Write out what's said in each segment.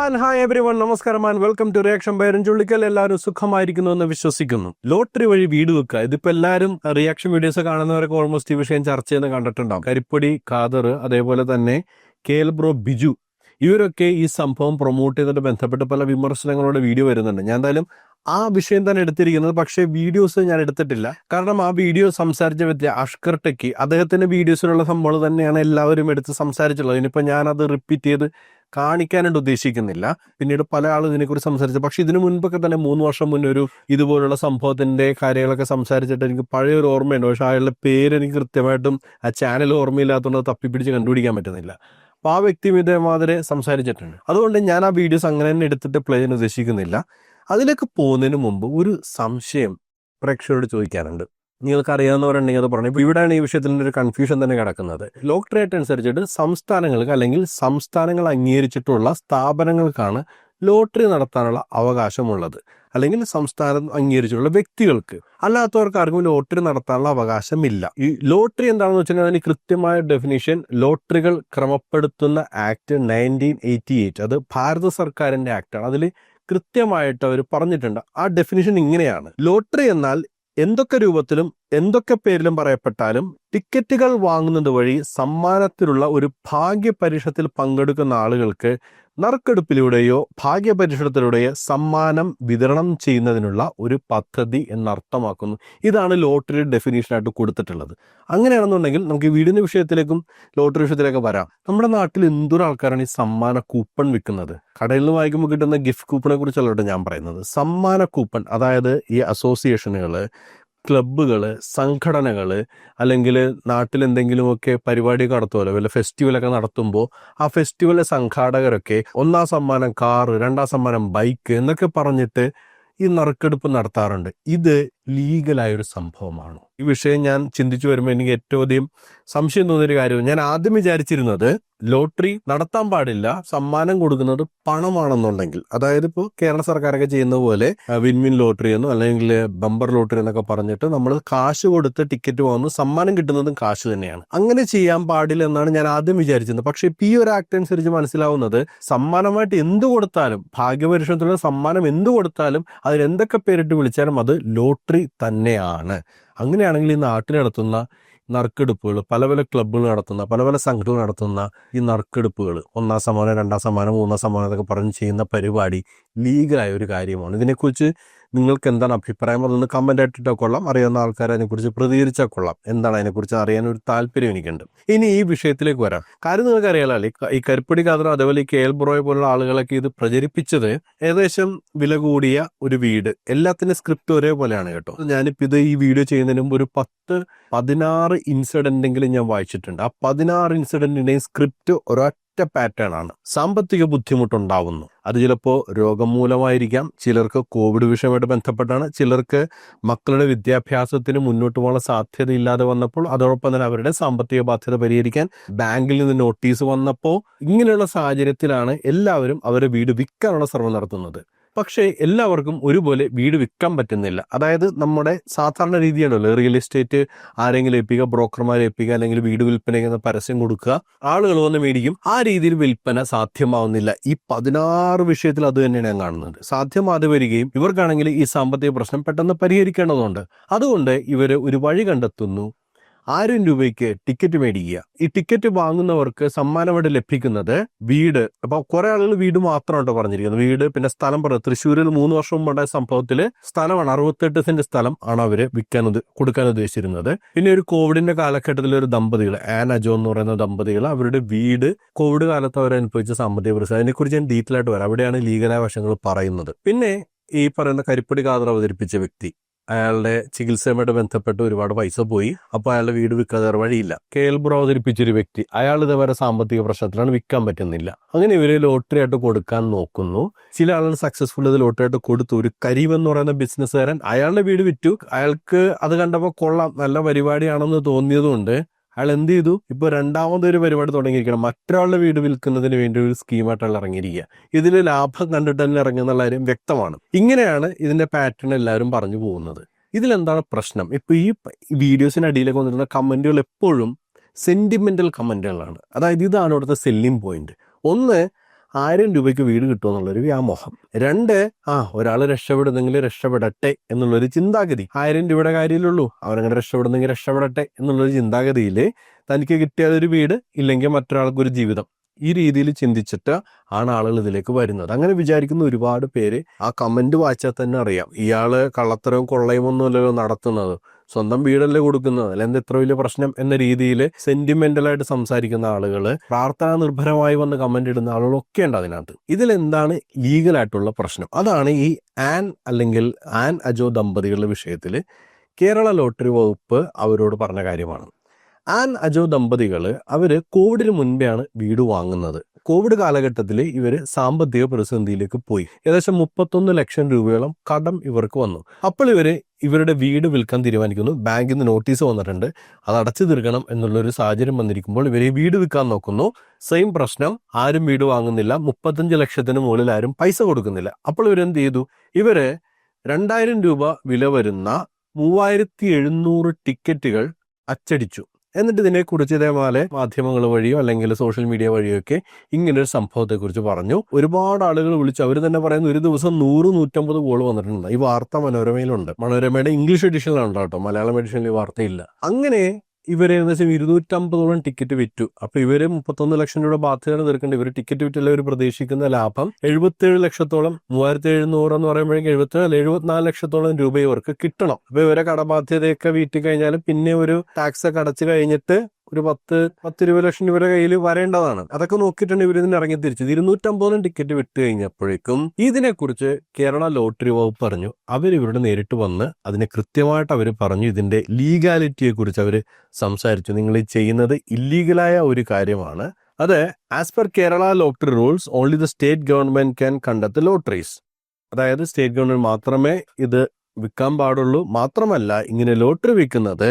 And hi everyone, നമസ്കാരം and welcome to reaction by Ranjullikkal. എല്ലാവരും സുഖമായിരിക്കുന്നു എന്ന് വിശ്വസിക്കുന്നു. ലോട്ടറി വഴി വീട് വെക്കുക, ഇതിപ്പോ എല്ലാവരും റിയാക്ഷൻ വീഡിയോസ് കാണുന്നവരൊക്കെ ഓൾമോസ്റ്റ് ഈ വിഷയം ചർച്ച ചെയ്യുന്ന കണ്ടിട്ടുണ്ടാവും. കരിപ്പൊടി ഖാദർ, അതേപോലെ തന്നെ കേൽബ്രോ ബിജു, ഇവരൊക്കെ ഈ സംഭവം പ്രൊമോട്ട് ചെയ്തിട്ട് ബന്ധപ്പെട്ട് പല വിമർശനങ്ങളുടെ വീഡിയോ വരുന്നുണ്ട്. ഞാൻ എന്തായാലും ആ വിഷയം തന്നെ എടുത്തിരിക്കുന്നത്, പക്ഷേ വീഡിയോസ് ഞാൻ എടുത്തിട്ടില്ല. കാരണം ആ വീഡിയോ സംസാരിച്ച വ്യക്തി അഷ്കർ ടെക്കി, അദ്ദേഹത്തിന്റെ വീഡിയോസിലുള്ള സംഭവം തന്നെയാണ് എല്ലാവരും എടുത്ത് സംസാരിച്ചുള്ളത്. ഇനിയിപ്പോൾ ഞാനത് റിപ്പീറ്റ് ചെയ്ത് കാണിക്കാനായിട്ട് ഉദ്ദേശിക്കുന്നില്ല. പിന്നീട് പല ആളും ഇതിനെക്കുറിച്ച് സംസാരിച്ചു. പക്ഷെ ഇതിനു മുൻപൊക്കെ തന്നെ 3 വർഷം മുന്നേ ഒരു ഇതുപോലുള്ള സംഭവത്തിന്റെ കാര്യങ്ങളൊക്കെ സംസാരിച്ചിട്ട് എനിക്ക് പഴയൊരു ഓർമ്മയുണ്ട്. പക്ഷെ അയാളുടെ പേര് എനിക്ക് കൃത്യമായിട്ടും ആ ചാനൽ ഓർമ്മയില്ലാത്തതുകൊണ്ട് തപ്പിപ്പിടിച്ച് കണ്ടുപിടിക്കാൻ പറ്റുന്നില്ല. അപ്പോൾ ആ വ്യക്തിയും ഇതേമാതിരി സംസാരിച്ചിട്ടുണ്ട്. അതുകൊണ്ട് ഞാൻ ആ വീഡിയോസ് അങ്ങനെ തന്നെ എടുത്തിട്ട് പ്ലേ ചെയ്യാൻ ഉദ്ദേശിക്കുന്നില്ല. അതിലേക്ക് പോകുന്നതിന് മുമ്പ് ഒരു സംശയം പ്രേക്ഷകരോട് ചോദിക്കാനുണ്ട്. നിങ്ങൾക്ക് അറിയാവുന്നവരുണ്ടെങ്കിൽ അത് പറഞ്ഞു. ഇവിടെയാണ് ഈ വിഷയത്തിൽ ഒരു കൺഫ്യൂഷൻ തന്നെ കിടക്കുന്നത്. ലോട്ടറി ആക്ട് അനുസരിച്ചിട്ട് സംസ്ഥാനങ്ങൾക്ക് അല്ലെങ്കിൽ സംസ്ഥാനങ്ങൾ അംഗീകരിച്ചിട്ടുള്ള സ്ഥാപനങ്ങൾക്കാണ് ലോട്ടറി നടത്താനുള്ള അവകാശമുള്ളത്, അല്ലെങ്കിൽ സംസ്ഥാനം അംഗീകരിച്ചിട്ടുള്ള വ്യക്തികൾക്ക്. അല്ലാത്തവർക്ക് ആർക്കും ലോട്ടറി നടത്താനുള്ള അവകാശമില്ല. ഈ ലോട്ടറി എന്താണെന്ന് വെച്ചിട്ടുണ്ടെങ്കിൽ അതിന് കൃത്യമായ ഡെഫിനിഷൻ ലോട്ടറികൾ ക്രമപ്പെടുത്തുന്ന ആക്ട് 1988, അത് ഭാരത സർക്കാരിന്റെ ആക്ടാണ്. അതിൽ കൃത്യമായിട്ട് അവർ പറഞ്ഞിട്ടുണ്ട്. ആ ഡെഫിനിഷൻ ഇങ്ങനെയാണ്: ലോട്ടറി എന്നാൽ എന്തൊക്കെ രൂപത്തിലും എന്തൊക്കെ പേരിലും പറയപ്പെട്ടാലും ടിക്കറ്റുകൾ വാങ്ങുന്നത് വഴി സമ്മാനത്തിലുള്ള ഒരു ഭാഗ്യപരീക്ഷത്തിൽ പങ്കെടുക്കുന്ന ആളുകൾക്ക് നറുക്കെടുപ്പിലൂടെയോ ഭാഗ്യപരീക്ഷണത്തിലൂടെയോ സമ്മാനം വിതരണം ചെയ്യുന്നതിനുള്ള ഒരു പദ്ധതി എന്നർത്ഥമാക്കുന്നു. ഇതാണ് ലോട്ടറിയുടെ ഡെഫിനേഷനായിട്ട് കൊടുത്തിട്ടുള്ളത്. അങ്ങനെയാണെന്നുണ്ടെങ്കിൽ നമുക്ക് ഈ വീടിന്റെ വിഷയത്തിലേക്കും ലോട്ടറി വിഷയത്തിലേക്ക് വരാം. നമ്മുടെ നാട്ടിൽ എന്തൊരു ആൾക്കാരാണ് ഈ സമ്മാന കൂപ്പൺ വിൽക്കുന്നത്. കടയിൽ നിന്ന് വാങ്ങിക്കുമ്പോൾ കിട്ടുന്ന ഗിഫ്റ്റ് കൂപ്പണെ കുറിച്ചല്ല ഞാൻ പറയുന്നത്. സമ്മാന കൂപ്പൺ, അതായത് ഈ അസോസിയേഷനുകൾ, ക്ലബ്ബുകൾ, സംഘടനകൾ, അല്ലെങ്കിൽ നാട്ടിൽ എന്തെങ്കിലുമൊക്കെ പരിപാടി നടത്തുമല്ലോ, വല്ല ഫെസ്റ്റിവലൊക്കെ നടത്തുമ്പോൾ ആ ഫെസ്റ്റിവലിലെ സംഘാടകരൊക്കെ 1ാം സമ്മാനം കാറ്, 2ാം സമ്മാനം ബൈക്ക് എന്നൊക്കെ പറഞ്ഞിട്ട് ഈ നറുക്കെടുപ്പ് നടത്താറുണ്ട്. ഇത് ലീഗലായൊരു സംഭവമാണ്. ഈ വിഷയം ഞാൻ ചിന്തിച്ചു വരുമ്പോൾ എനിക്ക് ഏറ്റവും അധികം സംശയം തോന്നിയൊരു കാര്യം, ഞാൻ ആദ്യം വിചാരിച്ചിരുന്നത് ലോട്ടറി നടത്താൻ പാടില്ല, സമ്മാനം കൊടുക്കുന്നത് പണമാണെന്നുണ്ടെങ്കിൽ, അതായത് ഇപ്പോൾ കേരള സർക്കാരൊക്കെ ചെയ്യുന്ന പോലെ വിൻവിൻ ലോട്ടറി എന്നോ അല്ലെങ്കിൽ ബമ്പർ ലോട്ടറി എന്നൊക്കെ പറഞ്ഞിട്ട് നമ്മൾ കാശ് കൊടുത്ത് ടിക്കറ്റ് വാങ്ങുന്നു, സമ്മാനം കിട്ടുന്നതും കാശ് തന്നെയാണ്. അങ്ങനെ ചെയ്യാൻ പാടില്ല എന്നാണ് ഞാൻ ആദ്യം വിചാരിച്ചിരുന്നത്. പക്ഷെ ഇപ്പോൾ ഈ ഒരു ആക്ട് അനുസരിച്ച് മനസ്സിലാവുന്നത്, സമ്മാനമായിട്ട് എന്ത് കൊടുത്താലും, ഭാഗ്യപരീക്ഷണത്തിലുള്ള സമ്മാനം എന്ത് കൊടുത്താലും, അതിനെന്തൊക്കെ പേരിട്ട് വിളിച്ചാലും അത് ലോട്ടറി തന്നെയാണ്. അങ്ങനെയാണെങ്കിൽ ഈ നാട്ടിൽ നടത്തുന്ന നറുക്കെടുപ്പുകൾ, പല പല ക്ലബ്ബുകൾ നടത്തുന്ന, പല പല സംഘടനകൾ നടത്തുന്ന ഈ നറുക്കെടുപ്പുകൾ, 1ാം സമ്മാനം, 2ാം സമ്മാനം, 3ാം സമ്മാനം എന്നൊക്കെ പറഞ്ഞ് ചെയ്യുന്ന പരിപാടി ലീഗലായ ഒരു കാര്യമാണ്. ഇതിനെക്കുറിച്ച് നിങ്ങൾക്ക് എന്താണ് അഭിപ്രായം? അതൊന്ന് കമൻ്റ് ആയിട്ടിട്ടോ കൊള്ളാം. അറിയാവുന്ന ആൾക്കാർ അതിനെക്കുറിച്ച് പ്രതികരിച്ചാൽ കൊള്ളാം. എന്താണ് അതിനെക്കുറിച്ച് അറിയാനൊരു താല്പര്യം എനിക്കുണ്ട്. ഇനി ഈ വിഷയത്തിലേക്ക് വരാം. കാര്യം നിങ്ങൾക്ക് അറിയാലോ, ഈ കരിപ്പൊടി ഖാദർ, അതേപോലെ ഈ കേൽബ്രോയെ പോലുള്ള ആളുകളൊക്കെ ഇത് പ്രചരിപ്പിച്ചത് ഏകദേശം വില കൂടിയ ഒരു വീട്, എല്ലാത്തിനും സ്ക്രിപ്റ്റ് ഒരേപോലെയാണ് കേട്ടോ. ഞാനിപ്പോൾ ഇത് ഈ വീഡിയോ ചെയ്യുന്നതിന് മുമ്പ് ഒരു 16 ഇൻസിഡന്റെങ്കിലും ഞാൻ വായിച്ചിട്ടുണ്ട്. ആ 16 ഇൻസിഡന്റിന്റെയും സ്ക്രിപ്റ്റ് ഒരൊറ്റ പാറ്റേൺ ആണ്. സാമ്പത്തിക ബുദ്ധിമുട്ടുണ്ടാവുന്നു. അത് ചിലപ്പോൾ രോഗം മൂലമായിരിക്കാം, ചിലർക്ക് കോവിഡ് വിഷയമായിട്ട് ബന്ധപ്പെട്ടാണ്, ചിലർക്ക് മക്കളുടെ വിദ്യാഭ്യാസത്തിന് മുന്നോട്ട് പോകാനുള്ള സാധ്യതയില്ലാതെ വന്നപ്പോൾ, അതോടൊപ്പം തന്നെ അവരുടെ സാമ്പത്തിക ബാധ്യത പരിഹരിക്കാൻ ബാങ്കിൽ നിന്ന് നോട്ടീസ് വന്നപ്പോൾ, ഇങ്ങനെയുള്ള സാഹചര്യത്തിലാണ് എല്ലാവരും അവരുടെ വീട് വിൽക്കാനുള്ള ശ്രമം നടത്തുന്നത്. പക്ഷേ എല്ലാവർക്കും ഒരുപോലെ വീട് വിൽക്കാൻ പറ്റുന്നില്ല. അതായത് നമ്മുടെ സാധാരണ രീതിയാണല്ലോ, റിയൽ എസ്റ്റേറ്റ് ആരെങ്കിലും ഏൽപ്പിക്കുക, ബ്രോക്കർമാരെ ഏൽപ്പിക്കുക, അല്ലെങ്കിൽ വീട് വിൽപ്പനയ്ക്ക് പരസ്യം കൊടുക്കുക, ആളുകൾ വന്ന് മേടിക്കും. ആ രീതിയിൽ വിൽപ്പന സാധ്യമാവുന്നില്ല. ഈ 16 വിഷയത്തിൽ അത് തന്നെയാണ് ഞാൻ കാണുന്നത്. സാധ്യമാതെ വരികയും ഇവർക്കാണെങ്കിൽ ഈ സാമ്പത്തിക പ്രശ്നം പെട്ടെന്ന് പരിഹരിക്കേണ്ടതുണ്ട്. അതുകൊണ്ട് ഇവർ ഒരു വഴി കണ്ടെത്തുന്നു. 1000 രൂപയ്ക്ക് ടിക്കറ്റ് മേടിക്കുക. ഈ ടിക്കറ്റ് വാങ്ങുന്നവർക്ക് സമ്മാനമായിട്ട് ലഭിക്കുന്നത് വീട്. അപ്പൊ കുറെ ആളുകൾ വീട് മാത്രമായിട്ട് പറഞ്ഞിരിക്കുന്നത്, വീട് പിന്നെ സ്ഥലം പറഞ്ഞത്. തൃശ്ശൂരിൽ 3 വർഷം മുമ്പുണ്ടായ സംഭവത്തിൽ സ്ഥലമാണ്, 68 സെന്റ് സ്ഥലം ആണ് അവര് കൊടുക്കാൻ ഉദ്ദേശിച്ചിരുന്നത്. പിന്നെ ഒരു കോവിഡിന്റെ കാലഘട്ടത്തിൽ ഒരു ദമ്പതികൾ, ആൻ അജോ എന്ന് പറയുന്ന ദമ്പതികൾ, അവരുടെ വീട് കോവിഡ് കാലത്ത് അവർ അനുഭവിച്ച സാമ്പത്തിക പ്രശ്നം, അതിനെക്കുറിച്ച് ഞാൻ ഡീറ്റെയിൽ ആയിട്ട് വരാം. അവിടെയാണ് ലീഗലായ വശങ്ങൾ പറയുന്നത്. പിന്നെ ഈ പറയുന്ന കരിപ്പൊടി ഖാദർ അവതരിപ്പിച്ച വ്യക്തി, അയാളുടെ ചികിത്സയുമായിട്ട് ബന്ധപ്പെട്ട് ഒരുപാട് പൈസ പോയി. അപ്പോൾ അയാളുടെ വീട് വിൽക്കാതെ വഴിയില്ല. കേൽബ്രോ അവതരിപ്പിച്ചൊരു വ്യക്തി, അയാൾ ഇതേവരെ സാമ്പത്തിക പ്രശ്നത്തിലാണ്, വിൽക്കാൻ പറ്റുന്നില്ല. അങ്ങനെ ഇവര് ലോട്ടറി ആയിട്ട് കൊടുക്കാൻ നോക്കുന്നു. ചില ആളുകൾ സക്സസ്ഫുൾ ഇത് ലോട്ടറി ആയിട്ട് കൊടുത്തു. ഒരു കരീം എന്ന് പറയുന്ന ബിസിനസ്സുകാരൻ അയാളുടെ വീട് വിറ്റു. അയാൾക്ക് അത് കണ്ടപ്പോൾ കൊള്ളാം, നല്ല പരിപാടിയാണെന്ന് തോന്നിയതുകൊണ്ട് അയാൾ എന്ത് ചെയ്തു, ഇപ്പോൾ രണ്ടാമതൊരു പരിപാടി തുടങ്ങിയിരിക്കണം. മറ്റൊരാളുടെ വീട് വിൽക്കുന്നതിന് വേണ്ടി ഒരു സ്കീമായിട്ട് അയാൾ ഇറങ്ങിയിരിക്കുക. ഇതിൽ ലാഭം കണ്ടിട്ട് തന്നെ ഇറങ്ങുന്നുള്ള കാര്യം വ്യക്തമാണ്. ഇങ്ങനെയാണ് ഇതിന്റെ പാറ്റേൺ എല്ലാവരും പറഞ്ഞു പോകുന്നത്. ഇതിലെന്താണ് പ്രശ്നം? ഇപ്പോൾ ഈ വീഡിയോസിന് അടിയിലേക്ക് വന്നിട്ടുള്ള കമന്റുകൾ എപ്പോഴും സെന്റിമെന്റൽ കമന്റുകളാണ്. അതായത് ഇതാണ് ഇവിടുത്തെ സെല്ലിംഗ് പോയിന്റ്. ഒന്ന്, 1000 രൂപയ്ക്ക് വീട് കിട്ടുമെന്നുള്ളൊരു വ്യാമോഹം. 2, ഒരാൾ രക്ഷപ്പെടുന്നെങ്കിൽ രക്ഷപ്പെടട്ടെ എന്നുള്ളൊരു ചിന്താഗതി. 1000 രൂപയുടെ കാര്യമുള്ളൂ, അവരങ്ങനെ രക്ഷപ്പെടുന്നെങ്കിൽ രക്ഷപ്പെടട്ടെ എന്നുള്ളൊരു ചിന്താഗതിയിൽ തനിക്ക് കിട്ടിയാതൊരു വീട്, ഇല്ലെങ്കിൽ മറ്റൊരാൾക്കൊരു ജീവിതം, ഈ രീതിയിൽ ചിന്തിച്ചിട്ട് ആണ് ആളുകൾ ഇതിലേക്ക് വരുന്നത്. അങ്ങനെ വിചാരിക്കുന്ന ഒരുപാട് പേര് ആ കമന്റ് വായിച്ചാൽ തന്നെ അറിയാം, ഇയാള് കള്ളത്തരവും കൊള്ളയും ഒന്നുമല്ലല്ലോ നടത്തുന്നത്, സ്വന്തം വീടല്ലേ കൊടുക്കുന്നത്, അല്ലെങ്കിൽ എത്ര വലിയ പ്രശ്നം എന്ന രീതിയിൽ സെന്റിമെന്റലായിട്ട് സംസാരിക്കുന്ന ആളുകൾ, പ്രാർത്ഥനാ നിർഭരമായി വന്ന് കമന്റ് ഇടുന്ന ആളുകളൊക്കെ ഉണ്ട് അതിനകത്ത്. ഇതിലെന്താണ് ലീഗലായിട്ടുള്ള പ്രശ്നം? അതാണ് ഈ അല്ലെങ്കിൽ ആൻ അജോ ദമ്പതികളുടെ വിഷയത്തിൽ കേരള ലോട്ടറി വകുപ്പ് അവരോട് പറഞ്ഞ കാര്യമാണ്. ആൻ അജോ ദമ്പതികൾ അവര് കോവിഡിന് മുൻപെയാണ് വീട് വാങ്ങുന്നത്. കോവിഡ് കാലഘട്ടത്തിൽ ഇവര് സാമ്പത്തിക പ്രതിസന്ധിയിലേക്ക് പോയി. ഏകദേശം 31 ലക്ഷം രൂപയോളം കടം ഇവർക്ക് വന്നു. അപ്പോൾ ഇവരുടെ വീട് വിൽക്കാൻ തീരുമാനിക്കുന്നു. ബാങ്കിൽ നിന്ന് നോട്ടീസ് വന്നിട്ടുണ്ട്, അത് അടച്ചു തീർക്കണം എന്നുള്ളൊരു സാഹചര്യം വന്നിരിക്കുമ്പോൾ ഇവർ ഈ വീട് വിൽക്കാൻ നോക്കുന്നു. സെയിം പ്രശ്നം, ആരും വീട് വാങ്ങുന്നില്ല, 35 ലക്ഷത്തിന് മുകളിൽ ആരും പൈസ കൊടുക്കുന്നില്ല. അപ്പോൾ ഇവരെന്ത് ചെയ്തു? ഇവര് 2000 രൂപ വില വരുന്ന 3700 ടിക്കറ്റുകൾ അച്ചടിച്ചു. എന്നിട്ട് ഇതിനെക്കുറിച്ച് ഇതേപോലെ മാധ്യമങ്ങൾ വഴിയോ അല്ലെങ്കിൽ സോഷ്യൽ മീഡിയ വഴിയോ ഒക്കെ ഇങ്ങനൊരു സംഭവത്തെക്കുറിച്ച് പറഞ്ഞു. ഒരുപാട് ആളുകൾ വിളിച്ചു. അവർ തന്നെ പറയുന്നു ഒരു ദിവസം 100-150 കോൾ വന്നിട്ടുണ്ട്. ഈ വാർത്ത മനോരമയിലുണ്ട്. മനോരമയുടെ ഇംഗ്ലീഷ് എഡിഷനിലാണ് കേട്ടോ, മലയാളം എഡിഷനിൽ ഈ വാർത്തയില്ല. അങ്ങനെ ഇവർ ഏകദേശം 250ഓളം ടിക്കറ്റ് വിറ്റു. അപ്പൊ ഇവര് 31 ലക്ഷം രൂപ ബാധ്യത തീർക്കേണ്ട ഇവർ ടിക്കറ്റ് വിറ്റല്ല ഇവർ പ്രതീക്ഷിക്കുന്ന ലാഭം 77 ലക്ഷത്തോളം, 3700 എന്ന് പറയുമ്പോഴേക്കും 74 ലക്ഷത്തോളം രൂപ ഇവർക്ക് കിട്ടണം. അപ്പൊ ഇവരെ കടബാധ്യതയൊക്കെ വീട്ടി കഴിഞ്ഞാലും പിന്നെ ഒരു ടാക്സ് ഒക്കെ അടച്ചു കഴിഞ്ഞിട്ട് ഒരു 10-20 ലക്ഷം ഇവരുടെ കയ്യിൽ വരേണ്ടതാണ്. അതൊക്കെ നോക്കിയിട്ടാണ് ഇവരിതിന് ഇറങ്ങി തിരിച്ചത്. 250 ടിക്കറ്റ് വിട്ട് കഴിഞ്ഞപ്പോഴേക്കും ഇതിനെക്കുറിച്ച് കേരള ലോട്ടറി വകുപ്പ് പറഞ്ഞു. ഇവരുടെ നേരിട്ട് വന്ന് അതിനെ കൃത്യമായിട്ട് അവർ പറഞ്ഞു. ഇതിന്റെ ലീഗാലിറ്റിയെ കുറിച്ച് അവർ സംസാരിച്ചു. നിങ്ങൾ ഈ ചെയ്യുന്നത് ഇല്ലീഗലായ ഒരു കാര്യമാണ്. അത് as per Kerala lottery rules only the state government can conduct lotteries. അതായത് സ്റ്റേറ്റ് ഗവൺമെന്റ് മാത്രമേ ഇത് വിൽക്കാൻ പാടുള്ളൂ. മാത്രമല്ല ഇങ്ങനെ ലോട്ടറി വിൽക്കുന്നത്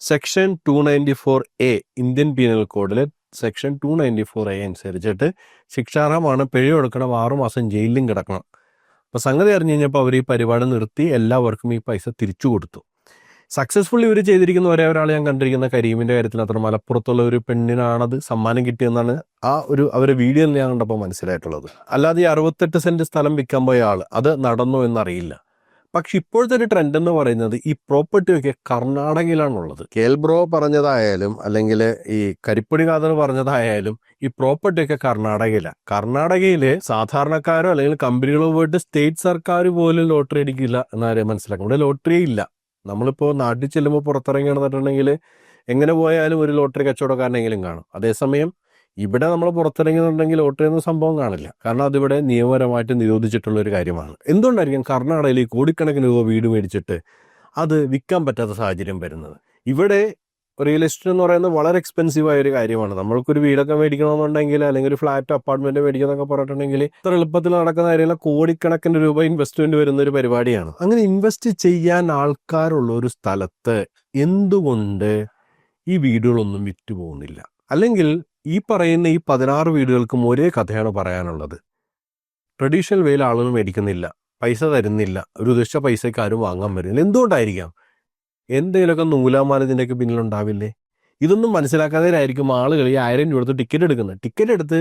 സെക്ഷൻ 294A ഇന്ത്യൻ പീനൽ കോഡിലെ സെക്ഷൻ 294A അനുസരിച്ചിട്ട് ശിക്ഷാർഹമാണ്. പിഴ കൊടുക്കണം, 6 മാസം ജയിലിലും കിടക്കണം. അപ്പൊ സംഗതി അറിഞ്ഞു കഴിഞ്ഞപ്പോൾ അവർ ഈ പരിപാടി നിർത്തി എല്ലാവർക്കും ഈ പൈസ തിരിച്ചു കൊടുത്തു. സക്സസ്ഫുള്ളി ഇവർ ചെയ്തിരിക്കുന്ന ഒരേ ഒരാൾ ഞാൻ കണ്ടിരിക്കുന്ന കരീമിന്റെ കാര്യത്തിൽ അത്ര മലപ്പുറത്തുള്ള ഒരു പെണ്ണിനാണത് സമ്മാനം കിട്ടിയെന്നാണ് അവരെ വീഡിയോയിൽ ഞാൻ കണ്ടപ്പോൾ മനസ്സിലായിട്ടുള്ളത്. അല്ലാതെ ഈ 68 സെന്റ് സ്ഥലം വിൽക്കാൻ പോയ ആൾ അത് നടന്നോ എന്നറിയില്ല. പക്ഷെ ഇപ്പോഴത്തെ ഒരു ട്രെൻഡ് എന്ന് പറയുന്നത് ഈ പ്രോപ്പർട്ടി ഒക്കെ കർണാടകയിലാണുള്ളത്. കേൽബ്രോ പറഞ്ഞതായാലും അല്ലെങ്കിൽ ഈ കരിപ്പൊടി ഖാദർ പറഞ്ഞതായാലും ഈ പ്രോപ്പർട്ടി ഒക്കെ കർണാടകയിലാണ്. കർണാടകയില് സാധാരണക്കാരോ അല്ലെങ്കിൽ കമ്പനികളോ പോയിട്ട് സ്റ്റേറ്റ് സർക്കാർ പോലും ലോട്ടറി അടിക്കില്ല എന്നാരും മനസ്സിലാക്കും. ഇവിടെ ലോട്ടറി ഇല്ല. നമ്മളിപ്പോൾ നാട്ടിൽ ചെല്ലുമ്പോൾ പുറത്തിറങ്ങിയാണെന്നുണ്ടെങ്കിൽ എങ്ങനെ പോയാലും ഒരു ലോട്ടറി കച്ചവടക്കാരനെങ്കിലും കാണും. അതേസമയം ഇവിടെ നമ്മൾ പുറത്തിറങ്ങുന്നുണ്ടെങ്കിൽ ലോട്ടറി എന്ന സംഭവം കാണില്ല. കാരണം അതിവിടെ നിയമപരമായിട്ട് നിരോധിച്ചിട്ടുള്ള ഒരു കാര്യമാണ്. എന്തുകൊണ്ടായിരിക്കും കർണാടകയിൽ കോടിക്കണക്കിന് രൂപ വീട് മേടിച്ചിട്ട് അത് വിൽക്കാൻ പറ്റാത്ത സാഹചര്യം വരുന്നത്? ഇവിടെ റിയൽ എസ്റ്റേറ്റ് എന്ന് പറയുന്നത് വളരെ എക്സ്പെൻസീവ് ആയ ഒരു കാര്യമാണ്. നമ്മൾക്കൊരു വീടൊക്കെ മേടിക്കണമെന്നുണ്ടെങ്കിൽ അല്ലെങ്കിൽ ഒരു ഫ്ലാറ്റ് അപ്പാർട്ട്മെന്റ് മേടിക്കുന്നൊക്കെ പറഞ്ഞിട്ടുണ്ടെങ്കിൽ ഇത്ര എളുപ്പത്തിൽ നടക്കുന്ന കാര്യമില്ല. കോടിക്കണക്കിന് രൂപ ഇൻവെസ്റ്റ്മെന്റ് വരുന്ന ഒരു പരിപാടിയാണ്. അങ്ങനെ ഇൻവെസ്റ്റ് ചെയ്യാൻ ആൾക്കാരുള്ള ഒരു സ്ഥലത്ത് എന്തുകൊണ്ട് ഈ വീടുകളൊന്നും വിറ്റു പോകുന്നില്ല? അല്ലെങ്കിൽ ഈ പറയുന്ന ഈ 16 വീടുകൾക്കും ഒരേ കഥയാണ് പറയാനുള്ളത്. ട്രഡീഷണൽ വേയിൽ ആളുകൾ മേടിക്കുന്നില്ല, പൈസ തരുന്നില്ല, ഒരു ഉദ്ദേശിച്ച പൈസയ്ക്ക് ആരും വാങ്ങാൻ വരുന്നില്ല. എന്തുകൊണ്ടായിരിക്കാം? എന്തെങ്കിലുമൊക്കെ നൂലാമാല ഇതിൻ്റെയൊക്കെ പിന്നിലുണ്ടാവില്ലേ? ഇതൊന്നും മനസ്സിലാക്കാതെയായിരിക്കും ആളുകൾ ഈ 1000 രൂപ എടുത്ത് ടിക്കറ്റ് എടുക്കുന്നത്. ടിക്കറ്റ് എടുത്ത്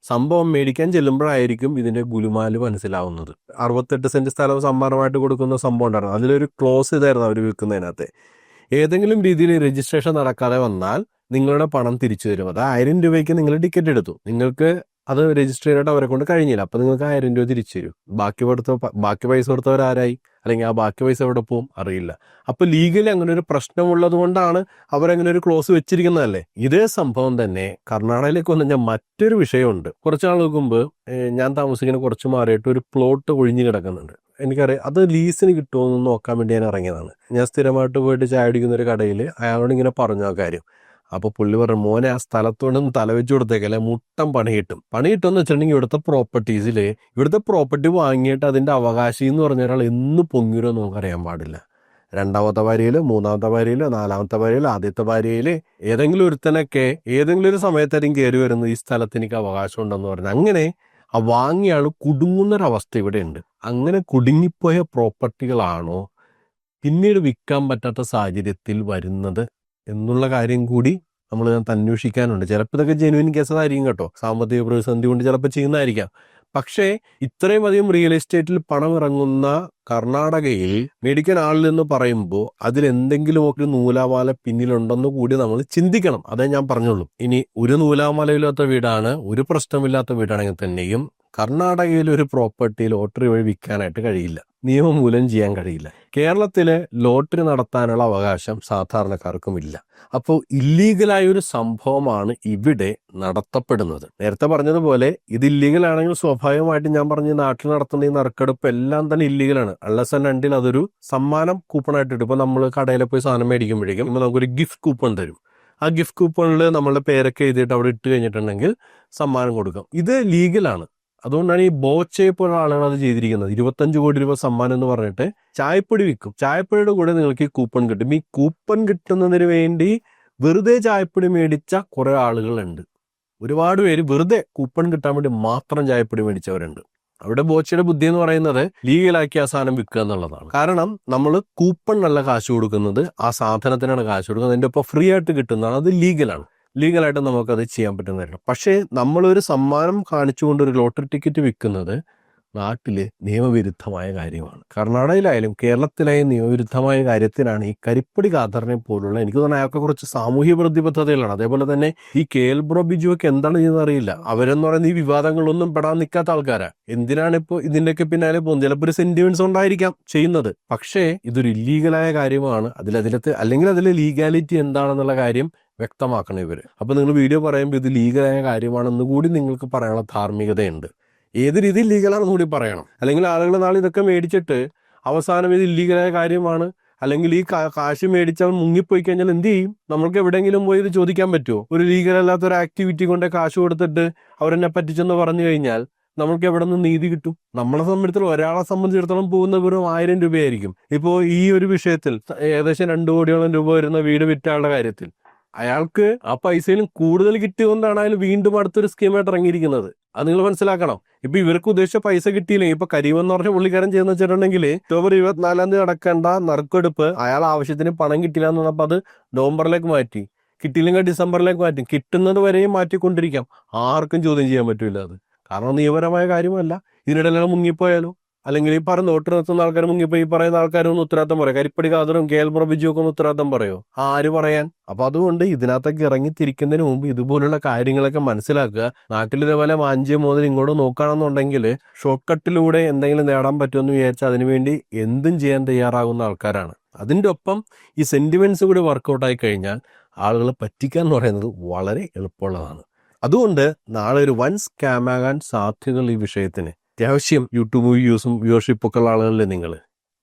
സംഭവം മേടിക്കാൻ ചെല്ലുമ്പോഴായിരിക്കും ഇതിന്റെ ഗുലുമാല് മനസ്സിലാവുന്നത്. 68 സെന്റ് സ്ഥലം സമ്മാനമായിട്ട് കൊടുക്കുന്ന സംഭവം ഉണ്ടായിരുന്നു. അതിലൊരു ക്ലോസ് ഇതായിരുന്നു അവർ വിൽക്കുന്നതിനകത്ത്. ഏതെങ്കിലും രീതിയിൽ രജിസ്ട്രേഷൻ നടക്കാതെ വന്നാൽ നിങ്ങളുടെ പണം തിരിച്ചു തരും. അത് 1000 രൂപയ്ക്ക് നിങ്ങൾ ടിക്കറ്റ് എടുത്തു, നിങ്ങൾക്ക് അത് രജിസ്റ്റർ ചെയ്തിട്ട് അവരെ കൊണ്ട് കഴിഞ്ഞില്ല, അപ്പൊ നിങ്ങൾക്ക് 1000 രൂപ തിരിച്ചു തരും. ബാക്കി പൈസ കൊടുത്തവരാരായി? അല്ലെങ്കിൽ ആ ബാക്കി പൈസ എവിടെ പോവും അറിയില്ല. അപ്പൊ ലീഗലി അങ്ങനെ ഒരു പ്രശ്നമുള്ളത് കൊണ്ടാണ് അവരങ്ങനെ ഒരു ക്ലോസ് വെച്ചിരിക്കുന്നതല്ലേ. ഇതേ സംഭവം തന്നെ കർണാടകയിലേക്ക് വന്നു കഴിഞ്ഞാൽ മറ്റൊരു വിഷയമുണ്ട്. കുറച്ചാൾ മുമ്പ് ഞാൻ താമസിക്കുന്ന കുറച്ച് മാറിയിട്ട് ഒരു പ്ലോട്ട് ഒഴിഞ്ഞു കിടക്കുന്നുണ്ട്. എനിക്കറിയാം അത് ലീസിന് കിട്ടുമോ എന്ന് നോക്കാൻ വേണ്ടി ഞാൻ ഇറങ്ങിയതാണ്. ഞാൻ സ്ഥിരമായിട്ട് പോയിട്ട് ചായ അടിക്കുന്ന ഒരു കടയിൽ അയാളോട് ഇങ്ങനെ പറഞ്ഞു ആ കാര്യം. അപ്പോൾ പുള്ളി പറഞ്ഞു, മോനെ ആ സ്ഥലത്തോടൊന്നും തലവെച്ച് കൊടുത്തേക്കല്ലേ, മുട്ടം പണി കിട്ടും. പണി കിട്ടുമെന്ന് വെച്ചിട്ടുണ്ടെങ്കിൽ ഇവിടുത്തെ പ്രോപ്പർട്ടി വാങ്ങിയിട്ട് അതിന്റെ അവകാശി എന്ന് പറഞ്ഞ ഒരാൾ എന്ന് പൊങ്ങിരോ നമുക്കറിയാൻ പാടില്ല. 2ാമത്തെ ഭാര്യയില്, 3ാമത്തെ ഭാര്യയില്, 4ാമത്തെ ഭാര്യയില്, ആദ്യത്തെ ഭാര്യയില് ഏതെങ്കിലും ഒരുത്തനൊക്കെ ഏതെങ്കിലും ഒരു സമയത്തായിരിക്കും കയറി വരുന്നത്, ഈ സ്ഥലത്ത് എനിക്ക് അവകാശം ഉണ്ടെന്ന് പറഞ്ഞു. അങ്ങനെ ആ വാങ്ങിയ ആൾ കുടുങ്ങുന്നൊരവസ്ഥ ഇവിടെ ഉണ്ട്. അങ്ങനെ കുടുങ്ങിപ്പോയ പ്രോപ്പർട്ടികളാണോ പിന്നീട് വിൽക്കാൻ പറ്റാത്ത സാഹചര്യത്തിൽ വരുന്നത് എന്നുള്ള കാര്യം കൂടി നമ്മൾ അന്വേഷിക്കാനുണ്ട്. ചിലപ്പോൾ ഇതൊക്കെ ജെനുവിൻ കേസതായിരിക്കും കേട്ടോ, സാമ്പത്തിക പ്രതിസന്ധി കൊണ്ട് ചിലപ്പോൾ ചെയ്യുന്നതായിരിക്കാം. പക്ഷേ ഇത്രയും അധികം റിയൽ എസ്റ്റേറ്റിൽ പണം ഇറങ്ങുന്ന കർണാടകയിൽ മേടിക്കാൻ ആളില്ലെന്ന് പറയുമ്പോൾ അതിലെന്തെങ്കിലും ഒരു നൂലാമാല പിന്നിലുണ്ടെന്ന് കൂടി നമ്മൾ ചിന്തിക്കണം. അതേ ഞാൻ പറഞ്ഞുള്ളൂ. ഇനി ഒരു നൂലാമാലയില്ലാത്ത വീടാണ്, ഒരു പ്രശ്നമില്ലാത്ത വീടാണെങ്കിൽ തന്നെയും കർണാടകയിൽ ഒരു പ്രോപ്പർട്ടി ലോട്ടറി വഴി വിൽക്കാനായിട്ട് കഴിയില്ല, നിയമം മൂലം ചെയ്യാൻ കഴിയില്ല. കേരളത്തിലെ ലോട്ടറി നടത്താനുള്ള അവകാശം സാധാരണക്കാർക്കും ഇല്ല. അപ്പോൾ ഇല്ലീഗലായ ഒരു സംഭവമാണ് ഇവിടെ നടത്തപ്പെടുന്നത്. നേരത്തെ പറഞ്ഞതുപോലെ ഇത് ഇല്ലീഗലാണെങ്കിൽ സ്വാഭാവികമായിട്ടും ഞാൻ പറഞ്ഞ നാട്ടിൽ നടത്തുന്ന ഈ നറുക്കെടുപ്പ് എല്ലാം തന്നെ ഇല്ലീഗലാണ്. അൺലെസ് ആൻഡ് അണ്ടിൽ അതൊരു സമ്മാനം കൂപ്പണായിട്ട് ഇടും. ഇപ്പോൾ നമ്മൾ കടയിൽ പോയി സാധനം മേടിക്കുമ്പോഴേക്കും നമുക്കൊരു ഗിഫ്റ്റ് കൂപ്പൺ തരും. ആ ഗിഫ്റ്റ് കൂപ്പണിൽ നമ്മളുടെ പേരൊക്കെ എഴുതിയിട്ട് അവിടെ ഇട്ട് കഴിഞ്ഞിട്ടുണ്ടെങ്കിൽ സമ്മാനം കൊടുക്കാം. ഇത് ലീഗലാണ്. അതുകൊണ്ടാണ് ഈ ബോച്ചയെ പോലെ ആളുകൾ അത് ചെയ്തിരിക്കുന്നത്. 25 കോടി രൂപ സമ്മാനം എന്ന് പറഞ്ഞിട്ട് ചായപ്പൊടി വിൽക്കും. ചായപ്പൊടിയുടെ കൂടെ നിങ്ങൾക്ക് ഈ കൂപ്പൺ കിട്ടും. ഈ കൂപ്പൺ കിട്ടുന്നതിന് വേണ്ടി വെറുതെ ചായപ്പൊടി മേടിച്ച കുറെ ആളുകളുണ്ട്. ഒരുപാട് പേര് വെറുതെ കൂപ്പൺ കിട്ടാൻ വേണ്ടി മാത്രം ചായപ്പൊടി മേടിച്ചവരുണ്ട്. അവിടെ ബോച്ചയുടെ ബുദ്ധി എന്ന് പറയുന്നത് ലീഗലാക്കി ആ സാധനം വിൽക്കുക എന്നുള്ളതാണ്. കാരണം നമ്മൾ കൂപ്പണിനല്ല കാശ് കൊടുക്കുന്നത്, ആ സാധനത്തിനാണ് കാശ് കൊടുക്കുന്നത്. അതിൻ്റെ ഒപ്പം ഫ്രീ ആയിട്ട് കിട്ടുന്നതാണ്. അത് ലീഗലാണ്. ലീഗലായിട്ട് നമുക്കത് ചെയ്യാൻ പറ്റുന്നതായിരുന്നു. പക്ഷേ നമ്മളൊരു സമ്മാനം കാണിച്ചുകൊണ്ട് ഒരു ലോട്ടറി ടിക്കറ്റ് വിൽക്കുന്നത് നാട്ടില് നിയമവിരുദ്ധമായ കാര്യമാണ്. കർണാടകയിലായാലും കേരളത്തിലായാലും നിയമവിരുദ്ധമായ കാര്യത്തിലാണ് ഈ കരിപ്പടി ഖാദറിനെ പോലുള്ള, എനിക്ക് തോന്നുന്നു അയാൾക്ക് കുറച്ച് സാമൂഹ്യ പ്രതിബദ്ധതകളാണ്. അതേപോലെ തന്നെ ഈ കേൽബ്രോ ബിജുവൊക്കെ എന്താണ് ചെയ്യുന്നത് അറിയില്ല. അവരെന്ന് പറയുന്നത് ഈ വിവാദങ്ങളൊന്നും പെടാൻ നിൽക്കാത്ത ആൾക്കാരാ. എന്തിനാണ് ഇപ്പോൾ ഇതിന്റെയൊക്കെ പിന്നാലെ പോകുന്നത്? ചിലപ്പോൾ ഒരു സെന്റിമെന്റ്സ് ഉണ്ടായിരിക്കാം ചെയ്യുന്നത്. പക്ഷേ ഇതൊരു ഇല്ലീഗലായ കാര്യമാണ്. അല്ലെങ്കിൽ അതിലെ ലീഗാലിറ്റി എന്താണെന്നുള്ള കാര്യം വ്യക്തമാക്കണം ഇവർ. അപ്പോൾ നിങ്ങൾ വീഡിയോ പറയുമ്പോൾ ഇത് ലീഗലായ കാര്യമാണെന്ന് കൂടി നിങ്ങൾക്ക് പറയാനുള്ള ധാർമ്മികതയുണ്ട്. ഏത് രീതിയിൽ ലീഗലാണെന്ന് കൂടി പറയണം. അല്ലെങ്കിൽ ആളുകൾ നാളെ ഇതൊക്കെ മേടിച്ചിട്ട് അവസാനം ഇത് ഇല്ലീഗലായ കാര്യമാണ്, അല്ലെങ്കിൽ ഈ കാശ് മേടിച്ചവൻ മുങ്ങിപ്പോയി കഴിഞ്ഞാൽ എന്ത് ചെയ്യും? നമ്മൾക്ക് എവിടെയെങ്കിലും പോയി ഇത് ചോദിക്കാൻ പറ്റുമോ? ഒരു ലീഗലല്ലാത്ത ഒരു ആക്ടിവിറ്റി കൊണ്ട് കാശ് കൊടുത്തിട്ട് അവരെന്നെ പറ്റിച്ചെന്ന് പറഞ്ഞു കഴിഞ്ഞാൽ നമ്മൾക്ക് എവിടെ നിന്ന് നീതി കിട്ടും? നമ്മളെ സംബന്ധിച്ചിടത്തോളം, ഒരാളെ സംബന്ധിച്ചിടത്തോളം പോകുന്ന വെറും 1000 രൂപയായിരിക്കും. ഇപ്പോൾ ഈ ഒരു വിഷയത്തിൽ ഏകദേശം 2 കോടിയോളം രൂപ വരുന്ന വീട് വിറ്റാളുടെ കാര്യത്തിൽ അയാൾക്ക് ആ പൈസയിലും കൂടുതൽ കിട്ടിയതുകൊണ്ടാണ് അയാൾ വീണ്ടും അടുത്തൊരു സ്കീമായിട്ട് ഇറങ്ങിയിരിക്കുന്നത്. അത് നിങ്ങൾ മനസ്സിലാക്കണം. ഇപ്പൊ ഇവർക്ക് ഉദ്ദേശിച്ച പൈസ കിട്ടിയില്ലെങ്കിൽ, ഇപ്പൊ കരീമെന്ന് പറഞ്ഞ പുള്ളിക്കാരൻ ചെയ്യുന്ന വെച്ചിട്ടുണ്ടെങ്കിൽ ഒക്ടോബർ 24 നടക്കേണ്ട നറുക്കെടുപ്പ് അയാൾ ആവശ്യത്തിന് പണം കിട്ടില്ല എന്ന് പറഞ്ഞപ്പോൾ അത് നവംബറിലേക്ക് മാറ്റി, കിട്ടിയില്ലെങ്കിൽ ഡിസംബറിലേക്ക് മാറ്റി, കിട്ടുന്നത് വരെയും മാറ്റിക്കൊണ്ടിരിക്കാം. ആർക്കും ചോദ്യം ചെയ്യാൻ പറ്റില്ല അത്. കാരണം നിയമപരമായ കാര്യമല്ല. ഇതിനിടയിലാണ് മുങ്ങിപ്പോയാലോ, അല്ലെങ്കിൽ ഈ പറഞ്ഞ നോട്ട് നിർത്തുന്ന ആൾക്കാർ മുങ്ങിപ്പോയി ഈ പറയുന്ന ആൾക്കാരൊന്നും ഉത്തരവാദിത്തം പറയാം. കരിപ്പടി ഖാദറും കേൽബ്രോ ബിജുവൊക്കെ ഒന്ന് ഉത്തരവാദിത്തം പറയോ? ആര് പറയാൻ? അപ്പൊ അതുകൊണ്ട് ഇതിനകത്തൊക്കെ ഇറങ്ങിത്തിരിക്കുന്നതിന് മുമ്പ് ഇതുപോലുള്ള കാര്യങ്ങളൊക്കെ മനസ്സിലാക്കുക. നാട്ടിൽ ഇതേപോലെ മാഞ്ചിയ മുതൽ ഇങ്ങോട്ട് നോക്കുകയാണെന്നുണ്ടെങ്കിൽ ഷോർട്ട് കട്ടിലൂടെ എന്തെങ്കിലും നേടാൻ പറ്റുമെന്ന് വിചാരിച്ചാൽ അതിനുവേണ്ടി എന്തും ചെയ്യാൻ തയ്യാറാകുന്ന ആൾക്കാരാണ്. അതിൻ്റെ ഒപ്പം ഈ സെന്റിമെന്റ്സ് കൂടി വർക്കൗട്ടായി കഴിഞ്ഞാൽ ആളുകളെ പറ്റിക്കുക എന്ന് പറയുന്നത് വളരെ എളുപ്പമുള്ളതാണ്. അതുകൊണ്ട് നാളെ ഒരു വൻ സ്കാമാകാൻ സാധ്യതയുള്ള ഈ വിഷയത്തിന് അത്യാവശ്യം യൂട്യൂബ് വ്യൂവർഷിപ്പൊക്കെ ഉള്ള ആളുകളിൽ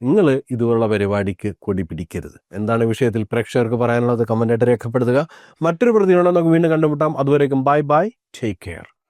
നിങ്ങൾ ഇതുപോലുള്ള പരിപാടിക്ക് കൊടി പിടിക്കരുത്. എന്താണ് വിഷയത്തിൽ പ്രേക്ഷകർക്ക് പറയാനുള്ളത്? കമന്റായിട്ട് രേഖപ്പെടുത്തുക. മറ്റൊരു പ്രതിയോടെ നമുക്ക് വീണ്ടും കണ്ടുമുട്ടാം. അതുവരേക്കും ബൈ ബൈ, ടേക്ക് കെയർ.